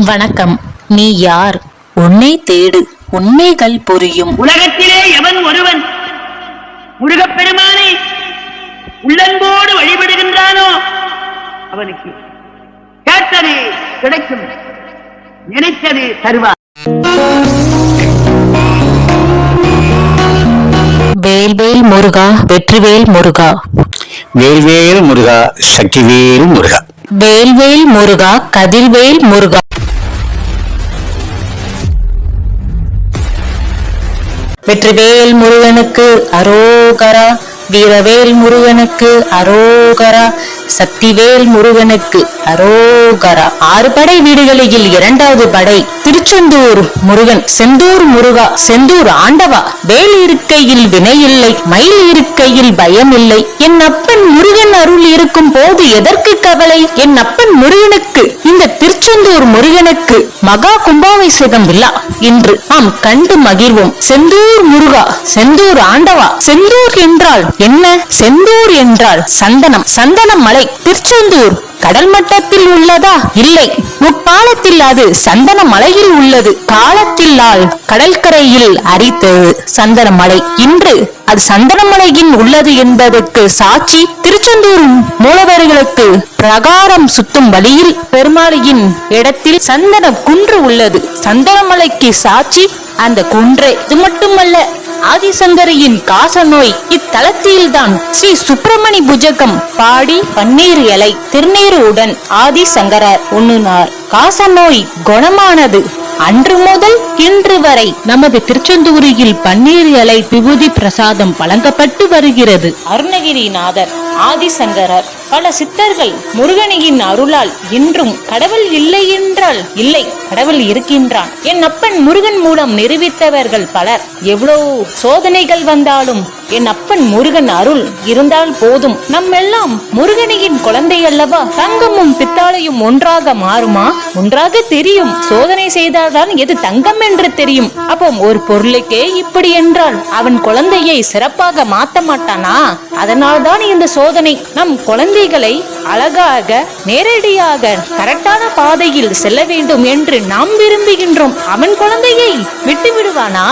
வணக்கம். நீ யார்? உன்னை தேடு, உண்மைகள் புரியும். உலகத்திலே எவன் ஒருவன் முருகப்பெருமானை உள்ளன்போடு வழிபடுகின்றானோ அவனுக்கு கேட்டது கிடைக்கும், நினைத்தது தருவார். வேல்வேல் முருகா, வெற்றிவேல் முருகா. வேல்வேல் முருகா, சக்திவேல் முருகா. வேல்வேல் முருகா, கதிர்வேல் முருகா. வெற்றிவேல் முருகனுக்கு அரோகரா, வீரவேல் முருகனுக்கு அரோகரா, சக்திவேல் முருகனுக்கு அரோகரா. 6 படை வீடுகளில் 2வது படை திருச்செந்தூர் முருகன். செந்தூர் முருகா, செந்தூர் ஆண்டவா, வேல் இருக்கையில் வினையில்லை, மயில் இருக்கையில் பயம் இல்லை. என் அப்பன் முருகன் அருள் இருக்கும் போது எதற்கு கவலை? என் அப்பன் முருகனுக்கு, இந்த திருச்செந்தூர் முருகனுக்கு மகா கும்பாபிஷேகம் விழா இன்று நாம் கண்டு மகிழ்வோம். செந்தூர் முருகா, செந்தூர் ஆண்டவா. செந்தூர் என்றால் என்ன? செந்தூர் என்றால் சந்தனம், சந்தன மலை. திருச்செந்தூர் கடல் மட்டத்தில் உள்ளதா? இல்லை, முற்காலத்தில் அது சந்தன மலையில் உள்ளது. காலத்தில் கடற்கரையில் அரித்தது சந்தன மலை. இன்று அது சந்தன மலையில் உள்ளது என்பதற்கு சாட்சி திருச்செந்தூர் மூலவர்களுக்கு பிரகாரம் சுத்தும் வழியில் பெருமாளியின் இடத்தில் சந்தன குன்று உள்ளது. சந்தன மலைக்கு சாட்சி அந்த குன்றே. இது மட்டுமல்ல, ஆதிசங்கரியின் காச நோய் இத்தலத்தில்தான் ஸ்ரீ சுப்பிரமணி புஜகம் பாடி பன்னீர் இலை திருநீருடன் ஆதிசங்கரர் உண்ணினார். காச நோய் குணமானது. அன்று முதல் இன்று வரை நமது திருச்செந்தூரில் பன்னீர் இலை விபூதி பிரசாதம் வழங்கப்பட்டு வருகிறது. அருணகிரிநாதர், ஆதிசங்கரர், பல சித்தர்கள் முருகனின் அருளால் இன்றும் கடவுள் இல்லை என்றால் இல்லை, கடவுள் இருக்கின்றான். என் அப்பன் முருகன் மூலம் நிரூபித்தவர்கள் பலர். எவ்வளவு சோதனைகள் வந்தாலும் என் அப்பன் முருகன் அருள் இருந்தால் போதும். நம்மெல்லாம் முருகனின் குழந்தை அல்லவா? தங்கமும் பித்தாளையும் ஒன்றாக மாறுமா? ஒன்றாக தெரியும். சோதனை செய்தால்தான் எது தங்கம் என்று தெரியும். அப்போ ஒரு பொருளுக்கே இப்படி என்றால் அவன் குழந்தையை சிறப்பாக மாத்த மாட்டானா? அதனால்தான் இந்த சோதனை. நம் குழந்தைகளை அழகாக நேரடியாக கரெக்டான பாதையில் செல்ல வேண்டும் என்று நாம் விரும்புகின்றோம். அவன் குழந்தையை விட்டு விடுவானா?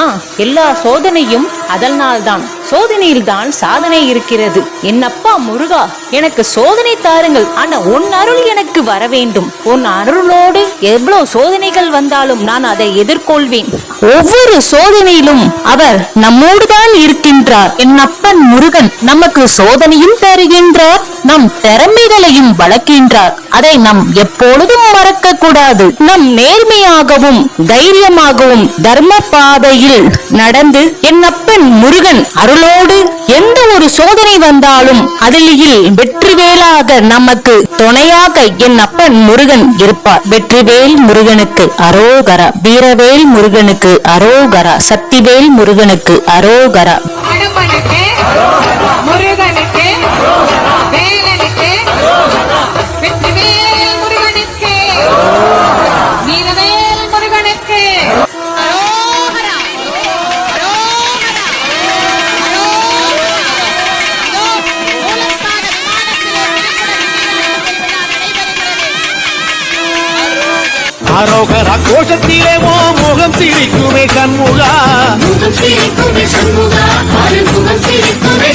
எல்லா சோதனையும் அதனால்தான். சோதனையில் தான் சாதனை இருக்கிறது. என் அப்பா முருகா, எனக்கு சோதனை தாருங்கள், ஆனா உன் அருள் எனக்கு வர வேண்டும். உன் அருளோடு எவ்வளவு சோதனைகள் வந்தாலும் நான் அதை எதிர்கொள்வேன். ஒவ்வொரு சோதனையிலும் அவர் நம்மோடு தான் இருக்கின்றார். என் அப்பன் முருகன் நமக்கு சோதனையும் தருகின்றார், நம் திறமைகளையும் வளர்க்கின்றார். அதை நாம் எப்பொழுதும் மறக்க கூடாது. நம் நேர்மையாகவும் தைரியமாகவும் தர்ம பாதையில் நடந்து என் அப்பன் முருகன் அருளோடு எந்த ஒரு சோதனை வந்தாலும் அதில் வெற்றிவேலாக நமக்கு துணையாக என் அப்பன் முருகன் இருப்பார். வெற்றிவேல் முருகனுக்கு அரோகரா, வீரவேல் முருகனுக்கு அரோகரா, சக்திவேல் முருகனுக்கு அரோகரா. அரோகரா கோஷத்திலே முகம் சிரிக்குமே கண்முகா,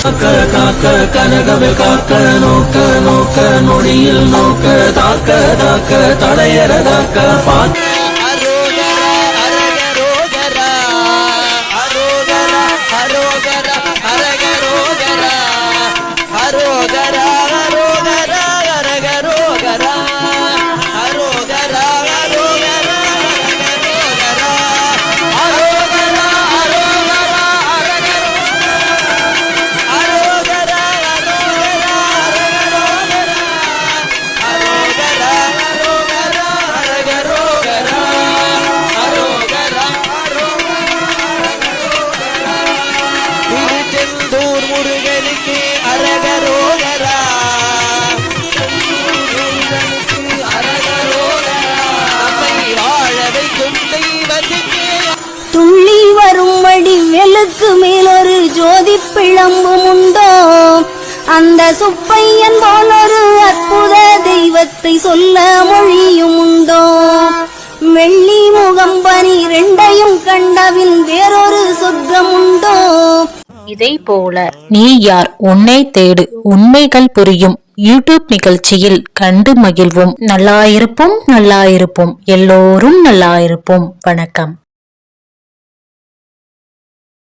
காக்க காக்க கனகவே காக்க, நோக்க நோக்க நொடியில் நோக்க, தாக்க தாக்க தலையற தாக்க பார்க்க. துள்ளி வரும்படி வெளுக்கு மேலொரு ஜோதி பிழம்பும் உண்டோ? அந்த சுப்பையன் போலொரு அற்புத தெய்வத்தை சொல்ல மொழியும் உண்டோ? கண்டபின் வேறொரு சொர்க்கம் உண்டோ? இதை போல நீ யார் உன்னை தேடு உண்மைகள் புரியும் யூடியூப் நிகழ்ச்சியில் கண்டு மகிழ்வோம். நல்லாயிருப்போம், நல்லாயிருப்போம், எல்லோரும் நல்லாயிருப்போம். வணக்கம்.